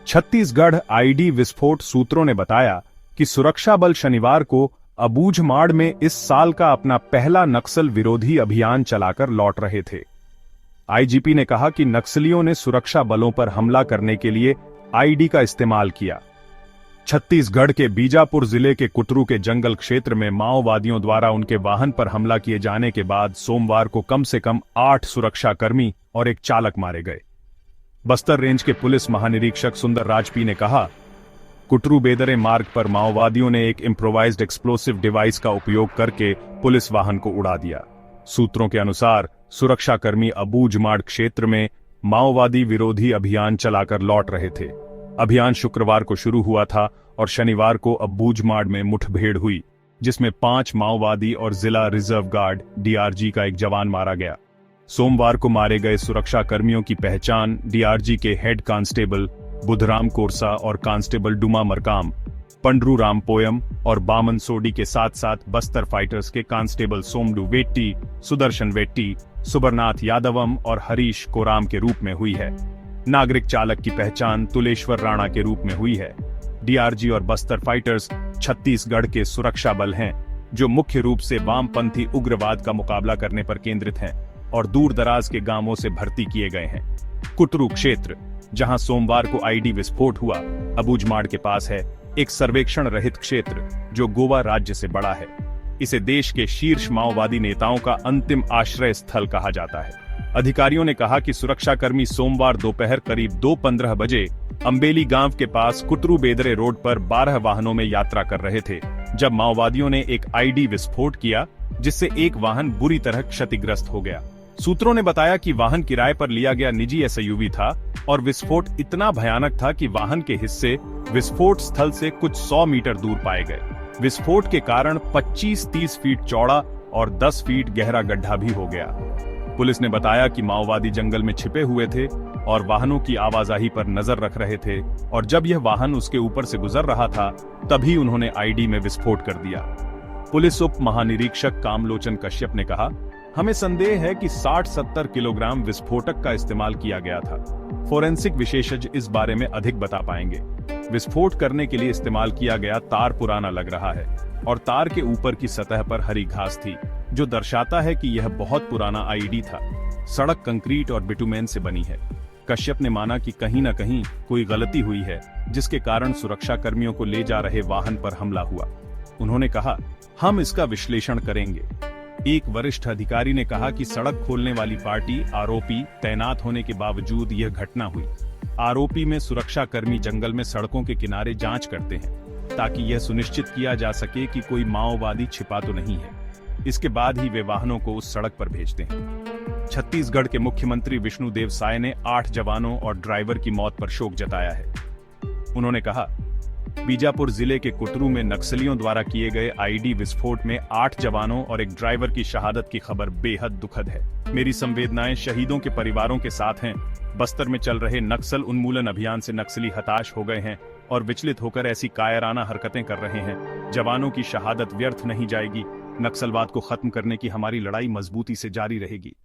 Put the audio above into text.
Chhattisgarh ID विस्फोट सूत्रों ने बताया कि सुरक्षा बल शनिवार को अबूझमाड़ में इस साल का अपना पहला नक्सल विरोधी अभियान चलाकर लौट रहे थे। आईजीपी ने कहा कि नक्सलियों ने सुरक्षा बलों पर हमला करने के लिए आईडी का इस्तेमाल किया। छत्तीसगढ़ के बीजापुर जिले के कुटरू के जंगल क्षेत्र में माओवादियों द्वारा उनके वाहन पर हमला किए जाने के बाद सोमवार को कम से कम 8 सुरक्षाकर्मी और एक चालक मारे गए। बस्तर रेंज के पुलिस महानिरीक्षक सुंदर राजपी ने कहा, कुटरू बेदरे मार्ग पर माओवादियों ने एक इम्प्रोवाइज्ड एक्सप्लोसिव डिवाइस का उपयोग करके पुलिस वाहन को उड़ा दिया। सूत्रों के अनुसार सुरक्षाकर्मी अबूझमाड़ क्षेत्र में माओवादी विरोधी अभियान चलाकर लौट रहे थे। अभियान शुक्रवार को शुरू हुआ था और शनिवार को अबूझमाड़ में मुठभेड़ हुई, जिसमें 5 माओवादी और जिला रिजर्व गार्ड डीआरजी का एक जवान मारा गया। सोमवार को मारे गए सुरक्षा कर्मियों की पहचान डीआरजी के हेड कांस्टेबल बुधराम कोरसा और कांस्टेबल डुमा मरकाम, पंडरू राम पोयम और बामन सोडी के साथ साथ बस्तर फाइटर्स के कांस्टेबल सोमडू वेट्टी, सुदर्शन वेट्टी, सुबरनाथ यादवम और हरीश कोराम के रूप में हुई है। नागरिक चालक की पहचान तुलेश्वर राणा के रूप में हुई है। डीआरजी और बस्तर फाइटर्स छत्तीसगढ़ के सुरक्षा बल हैं, जो मुख्य रूप से वामपंथी उग्रवाद का मुकाबला करने पर केंद्रित हैं और दूर दराज के गांवों से भर्ती किए गए हैं। कुटरू क्षेत्र, जहां सोमवार को आईडी विस्फोट हुआ, अबूझमाड़ के पास है, एक सर्वेक्षण रहित क्षेत्र जो गोवा राज्य से बड़ा है। इसे देश के शीर्ष माओवादी नेताओं का अंतिम आश्रय स्थल कहा जाता है। अधिकारियों ने कहा कि सुरक्षाकर्मी सोमवार दोपहर करीब 2:15 बजे अंबेली गांव के पास कुटरू बेदरे रोड पर 12 वाहनों में यात्रा कर रहे थे, जब माओवादियों ने एक आईडी विस्फोट किया, जिससे एक वाहन बुरी तरह क्षतिग्रस्त हो गया। सूत्रों ने बताया कि वाहन किराए पर लिया गया निजी एसयूवी था और विस्फोट इतना भयानक था कि वाहन के हिस्से विस्फोट स्थल से कुछ 100 मीटर दूर पाए गए। विस्फोट के कारण 25-30 फीट चौड़ा और 10 फीट गहरा गड्ढा भी हो गया। पुलिस ने बताया कि माओवादी जंगल में छिपे हुए थे और वाहनों की आवाजाही पर नजर रख रहे थे, और जब यह वाहन उसके ऊपर से गुजर रहा था, तभी उन्होंने आईडी में विस्फोट कर दिया। पुलिस उप महानिरीक्षक कामलोचन कश्यप ने कहा, हमें संदेह है कि 60-70 किलोग्राम विस्फोटक का इस्तेमाल किया गया था। फोरेंसिक विशेषज्ञ इस बारे में अधिक बता पाएंगे। विस्फोट करने के लिए इस्तेमाल किया गया तार पुराना लग रहा है और तार के ऊपर की सतह पर हरी घास थी, जो दर्शाता है कि यह बहुत पुराना आईडी था। सड़क कंक्रीट और बिटुमेन से बनी है। कश्यप ने माना कि कहीं न कहीं कोई गलती हुई है, जिसके कारण सुरक्षा कर्मियों को ले जा रहे वाहन पर हमला हुआ। उन्होंने कहा, हम इसका विश्लेषण करेंगे। एक वरिष्ठ अधिकारी ने कहा कि सड़क खोलने वाली पार्टी आरोपी तैनात होने के बावजूद यह घटना हुई। आरोपी में सुरक्षा कर्मी जंगल में सड़कों के किनारे जांच करते हैं, ताकि यह सुनिश्चित किया जा सके कि कोई माओवादी छिपा तो नहीं है। इसके बाद ही वे वाहनों को उस सड़क पर भेजते हैं। छत्तीसगढ़ के मुख्यमंत्री विष्णुदेव साय ने 8 जवानों और ड्राइवर की मौत पर शोक जताया है। उन्होंने कहा, बीजापुर जिले के कुटरू में नक्सलियों द्वारा किए गए आईडी विस्फोट में 8 जवानों और एक ड्राइवर की शहादत की खबर बेहद दुखद है। मेरी संवेदनाएं शहीदों के परिवारों के साथ हैं। बस्तर में चल रहे नक्सल उन्मूलन अभियान से नक्सली हताश हो गए हैं और विचलित होकर ऐसी कायराना हरकतें कर रहे हैं। जवानों की शहादत व्यर्थ नहीं जाएगी। नक्सलवाद को खत्म करने की हमारी लड़ाई मजबूती से जारी रहेगी।